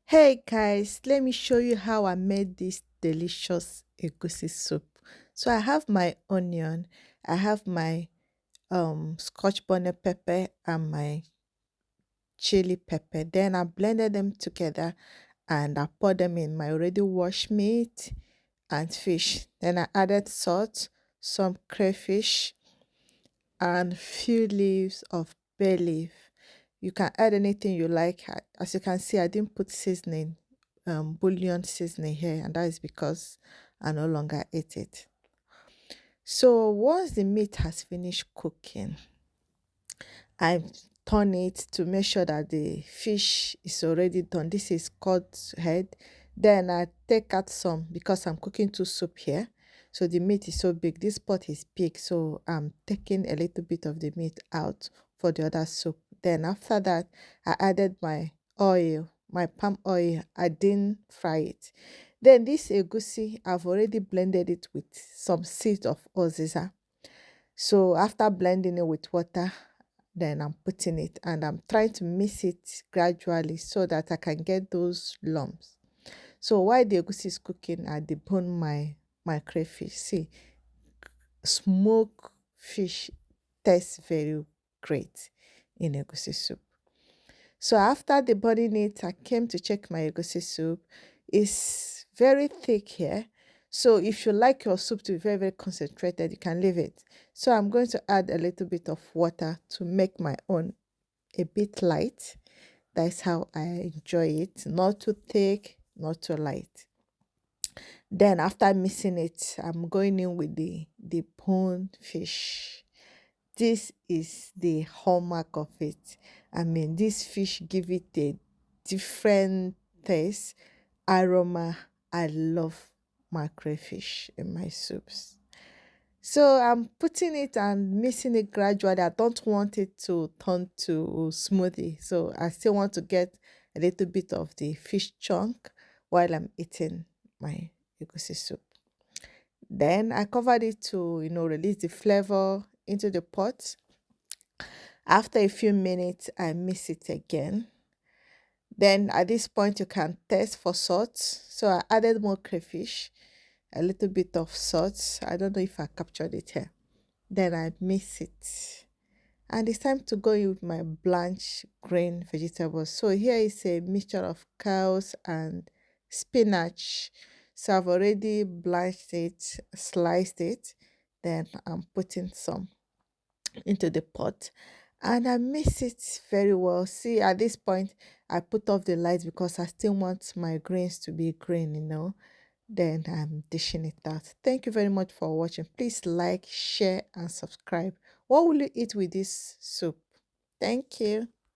Hey guys, let me show you how I made this delicious egusi soup. So I have my onion, I have my scotch bonnet pepper and my chili pepper. Then I blended them together and I poured them in my already washed meat and fish. Then I added salt, some crayfish, and few leaves of bay leaf. You can add anything you like. As you can see, I didn't put seasoning, bouillon seasoning here, and that is because I no longer ate it. So once the meat has finished cooking, I turn it to make sure that the fish is already done. This is cod head. Then I take out some because I'm cooking two soup here. So the meat is so big. This pot is big, so I'm taking a little bit of the meat out for the other soup. Then after that, I added my oil, my palm oil. I didn't fry it. Then this egusi, I've already blended it with some seeds of oziza. So after blending it with water, then I'm putting it and I'm trying to mix it gradually so that I can get those lumps. So while the egusi is cooking, I debone my crayfish. See, smoked fish tastes very great in egusi soup. So after deboning it, I came to check my egusi soup. It's very thick here. So if you like your soup to be very, very concentrated, you can leave it. So I'm going to add a little bit of water to make my own a bit light. That's how I enjoy it. Not too thick, not too light. Then after mixing it, I'm going in with the pond fish. This is the hallmark of it. I mean, this fish give it a different taste, aroma. I love my crayfish in my soups. So I'm putting it and mixing it gradually. I don't want it to turn to smoothie. So I still want to get a little bit of the fish chunk while I'm eating my egusi soup. Then I covered it to, release the flavor into the pot. After a few minutes, I mix it again. Then at this point, you can taste for salt. So I added more crayfish, a little bit of salt. I don't know if I captured it here. Then I mix it. And it's time to go in with my blanched green vegetables. So here is a mixture of cows and spinach. So I've already blanched it, sliced it. Then I'm putting some into the pot and I mix it very well. See, at this point, I put off the lights because I still want my greens to be green. Then I'm dishing it out. Thank you very much for watching. Please like, share, and subscribe. What will you eat with this soup? Thank you.